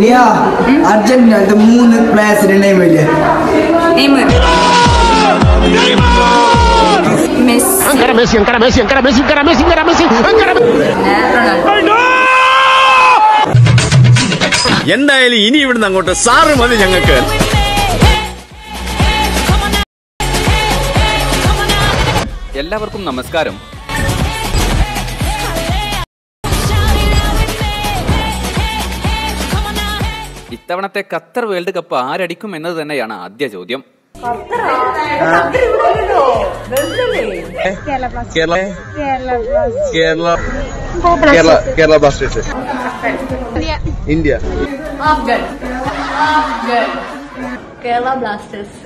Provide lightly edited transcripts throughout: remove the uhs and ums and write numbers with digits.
Nia, Argentina, the moon players in name. Neymar. Messi. Ancora Messi, ancora Messi, ancora Messi, ancora Messi, ancora Messi, ancora Ronaldo. എന്തായാലും ഇനി ഇവിടുന്ന് അങ്ങോട്ട് sir മതി ഞങ്ങൾക്ക്. എല്ലാവർക്കും നമസ്കാരം. ഇത്തവണത്തെ ഖത്തർ വേൾഡ് കപ്പ് ആരടിക്കും എന്നത് തന്നെയാണ് ആദ്യ ചോദ്യം. Kerala Blasters. India. Kerala Blasters.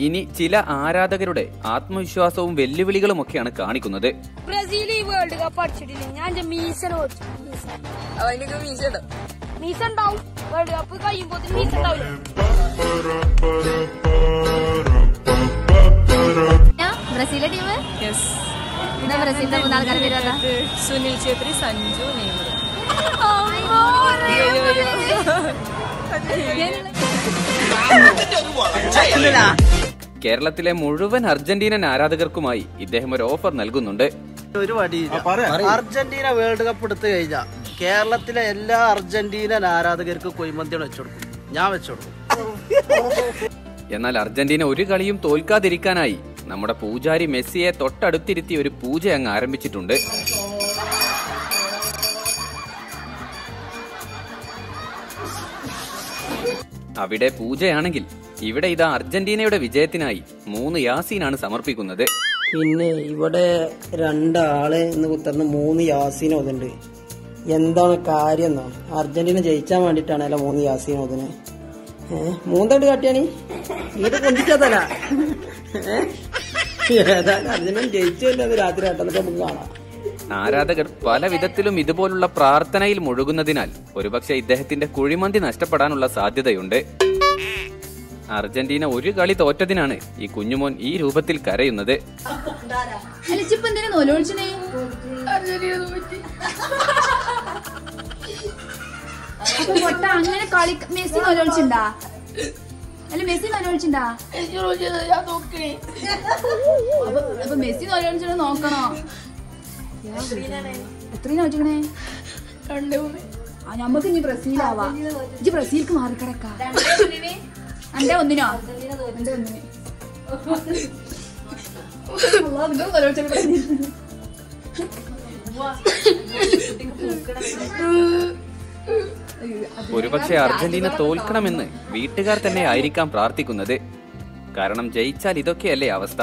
ഇനി ചില ആരാധകരുടെ ആത്മവിശ്വാസവും വെല്ലുവിളികളുമൊക്കെയാണ് കാണിക്കുന്നത്. ബ്രസീൽ ഈ വേൾഡ് കപ്പ് അടിച്ചിട്ടില്ല. ഞാൻ മീസ വേൾഡ് കപ്പ് കഴിയുമ്പോ മീസ ഉണ്ടാവില്ല. ബ്രസീലിന്റെ ടീം എന്താ ബ്രസീലിന്റെ മൂന്നാൾക്കാരെ പേര്? സുനിൽ ഛേത്രി, സഞ്ജു, നെയ്മർ. കേരളത്തിലെ മുഴുവൻ അർജന്റീനൻ ആരാധകർക്കുമായി ഇദ്ദേഹം ഒരു ഓഫർ നൽകുന്നുണ്ട്. ഒരു വടിയില്ല. അർജന്റീന വേൾഡ് കപ്പ് എടുത്തു കഴിഞ്ഞാൽ കേരളത്തിലെ എല്ലാ അർജന്റീനൻ ആരാധകർക്കും കുഴിമന്തിയാണ് വെച്ചുകൊടുക്കും. ഞാൻ വെച്ചുകൊടുക്കും. എന്നാൽ അർജന്റീന ഒരു കളിയും തോൽക്കാതിരിക്കാനായി നമ്മുടെ പൂജാരി മെസ്സിയെ തൊട്ടടുത്തിരുത്തി ഒരു പൂജ അങ്ങ് ആരംഭിച്ചിട്ടുണ്ട്. അവിടെ പൂജയാണെങ്കിൽ ഇവിടെ ഇതാ അർജന്റീനയുടെ വിജയത്തിനായി 3 യാസീനാണ് സമർപ്പിക്കുന്നത്. പിന്നെ ഇവിടെ രണ്ടാള് എന്ന് കുത്തർന്ന് 3 യാസീൻ ഓതുണ്ട്. എന്താണ് കാര്യം എന്നാണ്? അർജന്റീന ജയിച്ചാൻ വേണ്ടിട്ടാണല്ലോ 3 യാസീൻ ഓതുന്നത്. 3 തണ്ട് കാട്ടിയാണി ഇത് കൊണ്ടിട്ടതല്ല. ഏതായാലും അർജന്റീന ജയിച്ചല്ലോ രാത്രി ആട്ടൊക്കെ നമുക്ക് കാണാം. ആരാധകർ പല വിധത്തിലും ഇതുപോലുള്ള പ്രാർത്ഥനയിൽ മുഴുകുന്നതിനാൽ ഒരുപക്ഷെ ഇദ്ദേഹത്തിന്റെ കുഴിമന്തി നഷ്ടപ്പെടാനുള്ള സാധ്യതയുണ്ട്. അർജന്റീന ഒരു കളി തോറ്റതിനാണ് ഈ കുഞ്ഞുമോൻ ഈ രൂപത്തിൽ കരയുന്നത്. അങ്ങനെ കളി മെസ്സി നോലോളിച്ചിണ്ടാ? അല്ല മെസ്സി നോലോളിച്ചിണ്ടാ? അപ്പൊ മെസ്സി നോലോളിച്ചിട്ട് നോക്കണോ? എത്രയും നോക്കണേ? ഞമ്മക്ക് ഇനി ബ്രസീലാവാ. ഇജ്ജ് ബ്രസീൽക്ക് മാറിക്കിടക്കാ. എന്റെ ഒന്നിനോ? എന്റെ ഒന്നിന്. ഒരുപക്ഷെ അർജന്റീന തോൽക്കണമെന്ന് വീട്ടുകാർ തന്നെ ആയിരിക്കാം പ്രാർത്ഥിക്കുന്നത്. കാരണം ജയിച്ചാൽ ഇതൊക്കെയല്ലേ അവസ്ഥ.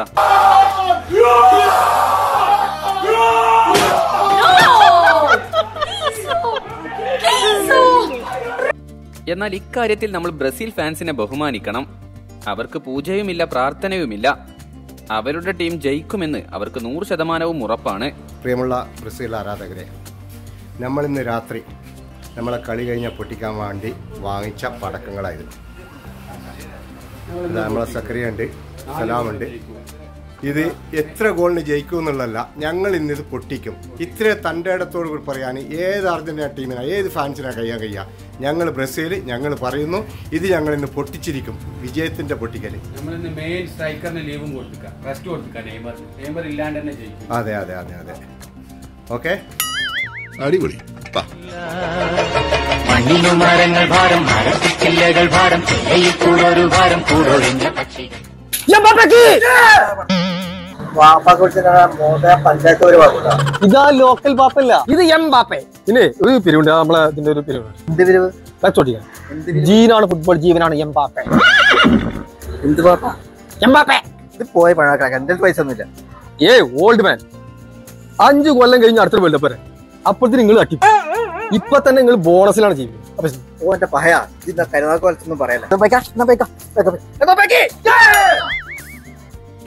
എന്നാൽ ഇക്കാര്യത്തിൽ നമ്മൾ ബ്രസീൽ ഫാൻസിനെ ബഹുമാനിക്കണം. അവർക്ക് പൂജയുമില്ല, പ്രാർത്ഥനയുമില്ല. അവരുടെ ടീം ജയിക്കുമെന്ന് അവർക്ക് 100% ഉറപ്പാണ്. പ്രിയമുള്ള ബ്രസീൽ ആരാധകരെ, നമ്മളിന്ന് രാത്രി നമ്മളെ കളി കഴിഞ്ഞാൽ പൊട്ടിക്കാൻ വേണ്ടി വാങ്ങിച്ച പടക്കങ്ങളായിരുന്നു. നമ്മളെ സക്രിയുണ്ട്, സലാമുണ്ട്. ഇത് എത്ര ഗോളിന് ജയിക്കും എന്നുള്ളതല്ല, ഞങ്ങൾ ഇന്നിത് പൊട്ടിക്കും. ഇത്ര തൻ്റെ ഇടത്തോട് കൂടി പറയാൻ ഏത് അർജന്റീന ടീമിനാ, ഏത് ഫാൻസിനാ കഴിയാ. ഞങ്ങൾ ബ്രസീൽ, ഞങ്ങൾ പറയുന്നു ഇത് ഞങ്ങൾ ഇന്ന് പൊട്ടിച്ചിരിക്കും. വിജയത്തിന്റെ പൊട്ടിക്കല്. അതെ അതെ അതെ അതെ. ഓക്കെ, അടിപൊളി. മണ്ണിനു മരങ്ങൾ ഭാരം, മരത്തിക്കില്ലകൾ ഭാരം, കൂടൊരു ഭാരം, കൂടൊഴിഞ്ഞ പക്ഷികൾ. ഇതാ ലോക്കൽ പാപ്പല്ല, ഇത് എംബാപ്പെ. പിന്നെ ഒരു പിരിവുണ്ട്, നമ്മളെ ഇതിന്റെ ഒരു പിരിവ്. എന്ത് പിരിവ്? കച്ചോടിക്കാൻ. ജീവനാണ് ഫുട്ബോൾ, ജീവനാണ് എംബാപ്പെ. എന്ത് പാപ്പ? എംബാപ്പെ. ഇത് പോയ പഴക്കാക്ക, എന്റെ പൈസ ഒന്നുമില്ല. ഓൾഡ് മാൻ, 5 കൊല്ലം കഴിഞ്ഞ് അടുത്ത വേൾഡ് കപ്പ് വരെ. അപ്പോഴത്തെ നിങ്ങൾ തട്ടി. ഇപ്പൊ തന്നെ നിങ്ങൾ ബോണസിലാണ് ജീവിക്കുന്നത്. ഓന്റെ പഹയ കരുനാക്കൊന്നും പറയല.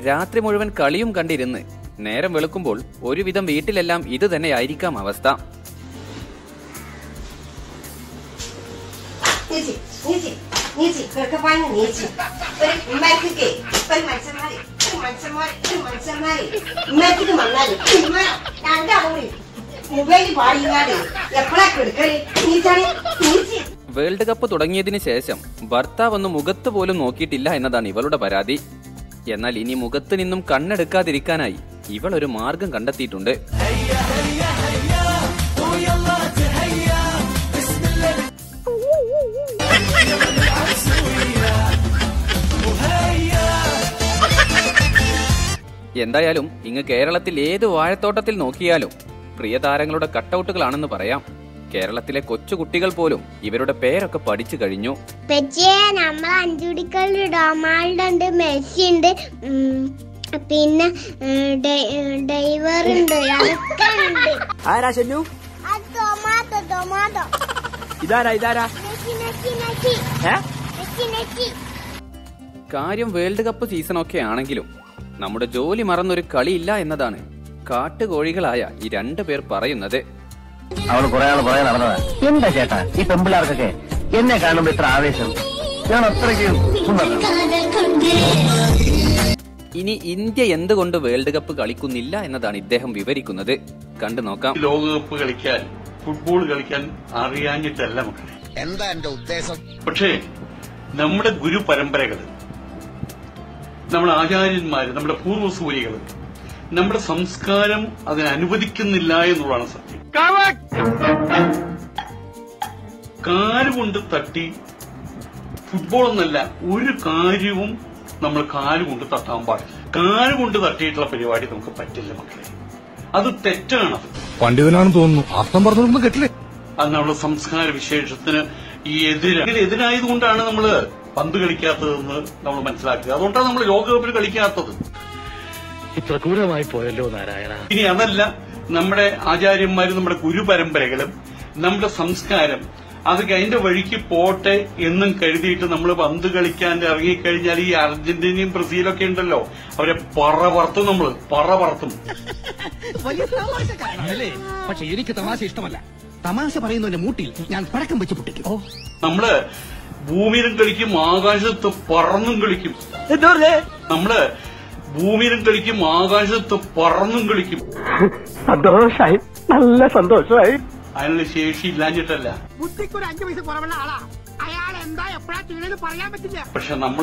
രാത്രി മുഴുവൻ കളിയും കണ്ടിരുന്ന് നേരം വെളുക്കുമ്പോൾ ഒരുവിധം വീട്ടിലെല്ലാം ഇത് തന്നെയായിരിക്കാം അവസ്ഥ. വേൾഡ് കപ്പ് തുടങ്ങിയതിന് ശേഷം ഭർത്താവ് ഒന്ന് മുഖത്ത് പോലും നോക്കിയിട്ടില്ല എന്നതാണ് ഇവളുടെ പരാതി. എന്നാൽ ഇനി മുഖത്ത് നിന്നും കണ്ണെടുക്കാതിരിക്കാനായി ഇവൾ ഒരു മാർഗം കണ്ടെത്തിയിട്ടുണ്ട്. എന്തായാലും ഇങ്ങ് കേരളത്തിൽ ഏത് വാഴത്തോട്ടത്തിൽ നോക്കിയാലും പ്രിയ താരങ്ങളുടെ കട്ടൗട്ടുകളാണെന്ന് പറയാം. കേരളത്തിലെ കൊച്ചുകുട്ടികൾ പോലും ഇവരുടെ പേരൊക്കെ പഠിച്ചു കഴിഞ്ഞു. നമ്മൾ അഞ്ചുടിക്കളിൽ ഡൊണാൾഡ് ഉണ്ട്, മെസ്സി ഉണ്ട്, പിന്നെ ഡൈവർ ഉണ്ട്, അതൊക്കെ ഉണ്ട്. ആരാ ഷെന്നു? ഇതാരാ ഇതാരാ? കാര്യം വേൾഡ് കപ്പ് സീസണൊക്കെ ആണെങ്കിലും നമ്മുടെ ജോലി മറന്നൊരു കളിയില്ല എന്നതാണ് കാട്ടുകോഴികളായ ഈ 2 പേർ പറയുന്നത്. അവള് കുറെ ആള് പറയാൻ നടന്നതാ. എന്താ ചേട്ടാ ഈ പെമ്പിള്ളാർക്കൊക്കെ എന്നെ കാണുമ്പോ ഇത്ര ആവേശം? ഞാൻ അത്രയ്ക്ക് ഇനി ഇന്ത്യ എന്തുകൊണ്ട് വേൾഡ് കപ്പ് കളിക്കുന്നില്ല എന്നതാണ് ഇദ്ദേഹം വിവരിക്കുന്നത്. കണ്ടു നോക്കാം. ലോകകപ്പ് കളിക്കാൻ, ഫുട്ബോൾ കളിക്കാൻ അറിയാഞ്ഞിട്ടല്ല മക്കളെ. എന്താ എന്റെ ഉദ്ദേശം? പക്ഷേ നമ്മുടെ ഗുരു പരമ്പരകൾ, നമ്മുടെ ആചാര്യന്മാര്, നമ്മുടെ പൂർവ്വസൂരികള്, നമ്മുടെ സംസ്കാരം അതിനനുവദിക്കുന്നില്ല എന്നുള്ളതാണ് സത്യം. കാലുകൊണ്ട് തട്ടി ഫുട്ബോൾ എന്നല്ല ഒരു കാര്യവും നമ്മൾ കാലുകൊണ്ട് തട്ടാൻ പാടില്ല. കാലുകൊണ്ട് തട്ടിയിട്ടുള്ള പരിപാടി നമുക്ക് പറ്റില്ല മക്കളെ, അത് തെറ്റാണ്. പണ്ഡിതനാണെന്ന് തോന്നുന്നു, അർത്ഥം പറഞ്ഞൊന്നും കേട്ടില്ലേ? അത് നമ്മുടെ സംസ്കാര വിശേഷത്തിന് ഈ എതിരായതുകൊണ്ടാണ് നമ്മള് പന്ത് കളിക്കാത്തതെന്ന് നമ്മൾ മനസ്സിലാക്കുക. അതുകൊണ്ടാണ് നമ്മൾ ലോകകപ്പിൽ കളിക്കാത്തത്. ഇത്ര ക്രൂരമായി പോയല്ലോ നാരായണ. ഇനി അതല്ല, നമ്മുടെ ആചാര്യന്മാരും നമ്മുടെ ഗുരുപരമ്പരകളും നമ്മുടെ സംസ്കാരം അതൊക്കെ അതിന്റെ വഴിക്ക് പോട്ടെ എന്നും കരുതിയിട്ട് നമ്മൾ പന്ത് കളിക്കാൻ ഇറങ്ങിക്കഴിഞ്ഞാൽ ഈ അർജന്റീനയും ബ്രസീലൊക്കെ ഉണ്ടല്ലോ, അവരെ പറവർത്തും. നമ്മൾ പറവർത്തും. പക്ഷെ എനിക്ക് തമാശ ഇഷ്ടമല്ല. തമാശ പറയുന്നതിന്റെ മൂട്ടിൽ ഞാൻ പടക്കം വെച്ച് പൊട്ടിക്കും. നമ്മള് ഭൂമിയിലും കളിക്കും, ആകാശത്ത് പറന്നും കളിക്കും. നമ്മള് ഭൂമിയിലും കളിക്കും, ആകാശത്ത് പറന്നും കളിക്കും. സന്തോഷായി, നല്ല സന്തോഷമായി. അതിനുള്ള ശേഷി ഇല്ലാഞ്ഞിട്ടല്ല. പക്ഷെ നമ്മൾ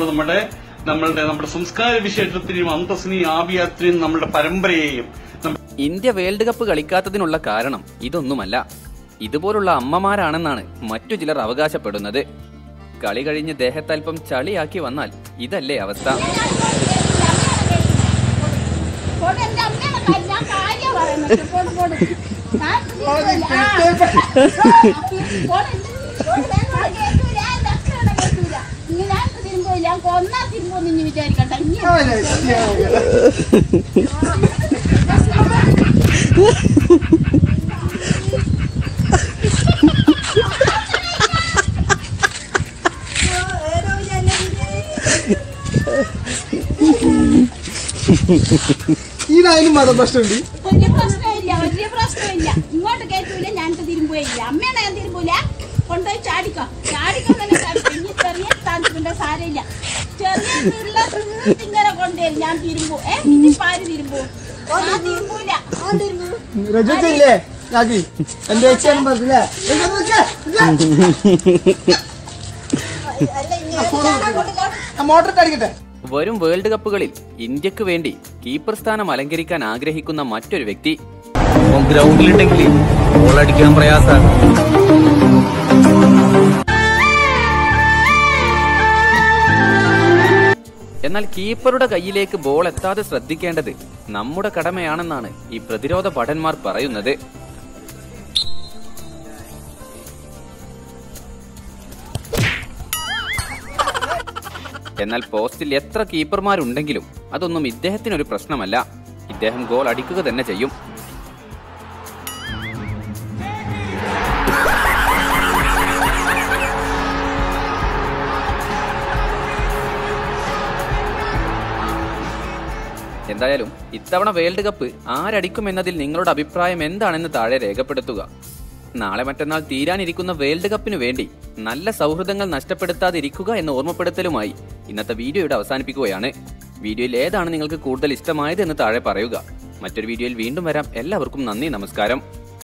നമ്മുടെ സംസ്കാര വിശേഷത്തിനെയും അന്തസ്സിനെയും ആഭിയാത്രയും നമ്മുടെ പരമ്പരയെയും. ഇന്ത്യ വേൾഡ് കപ്പ് കളിക്കാത്തതിനുള്ള കാരണം ഇതൊന്നുമല്ല, ഇതുപോലുള്ള അമ്മമാരാണെന്നാണ് മറ്റു ചിലർ അവകാശപ്പെടുന്നത്. കളി കഴിഞ്ഞ് ദേഹത്തൽപ്പം ചളിയാക്കി വന്നാൽ ഇതല്ലേ അവസ്ഥ? വിചാരിക്കട്ടെ ഇതിനായാലും മതപ്രശ്നമുണ്ട്. വലിയ പ്രശ്നമില്ല. ഇങ്ങോട്ട് കയറ്റൂല, ഞാനിട്ട് തിരുമ്പുകയില്ല. അമ്മയാണ് ഞാൻ തിരുമ്പൂല, കൊണ്ടുപോയി ചാടിക്കോ. ഇനി ചെറിയ സ്ഥാനത്തിന്റെ സാരമില്ല. ചെറിയ ഇങ്ങനെ കൊണ്ടുവരും, ഞാൻ തിരുമ്പൂ. ഇനി പാര് തിരുമ്പൂ, ഞാൻ തിരുമ്പൂല. രജില്ലേ രാജി എന്റെ ചേച്ചിയാണ് പറഞ്ഞില്ലേ? മോട്ടർ അടിക്കട്ടെ. വരും വേൾഡ് കപ്പുകളിൽ ഇന്ത്യക്ക് വേണ്ടി കീപ്പർ സ്ഥാനം അലങ്കരിക്കാൻ ആഗ്രഹിക്കുന്ന മറ്റൊരു വ്യക്തി ഗ്രൗണ്ടിലുണ്ടെങ്കിൽ ഗോളടിക്കാൻ പ്രയാസമാണ്. എന്നാൽ കീപ്പറുടെ കയ്യിലേക്ക് ബോൾ എത്താതെ ശ്രദ്ധിക്കേണ്ടത് നമ്മുടെ കടമയാണെന്നാണ് ഈ പ്രതിരോധ ഭടന്മാർ പറയുന്നത്. എന്നാൽ പോസ്റ്റിൽ എത്ര കീപ്പർമാരുണ്ടെങ്കിലും അതൊന്നും ഇദ്ദേഹത്തിനൊരു പ്രശ്നമല്ല. ഇദ്ദേഹം ഗോൾ അടിക്കുക തന്നെ ചെയ്യും. എന്തായാലും ഇത്തവണ വേൾഡ് കപ്പ് ആരടിക്കുമെന്നതിൽ നിങ്ങളുടെ അഭിപ്രായം എന്താണെന്ന് താഴെ രേഖപ്പെടുത്തുക. നാളെ മറ്റന്നാൾ തീരാനിരിക്കുന്ന വേൾഡ് കപ്പിനു വേണ്ടി നല്ല സൗഹൃദങ്ങൾ നഷ്ടപ്പെടുത്താതിരിക്കുക എന്ന ഓർമ്മപ്പെടുത്തലുമായി ഇന്നത്തെ വീഡിയോ ഇവിടെ അവസാനിപ്പിക്കുകയാണ്. വീഡിയോയിൽ ഏതാണ് നിങ്ങൾക്ക് കൂടുതൽ ഇഷ്ടമായത് എന്ന് താഴെ പറയുക. മറ്റൊരു വീഡിയോയിൽ വീണ്ടും വരാം. എല്ലാവർക്കും നന്ദി, നമസ്കാരം.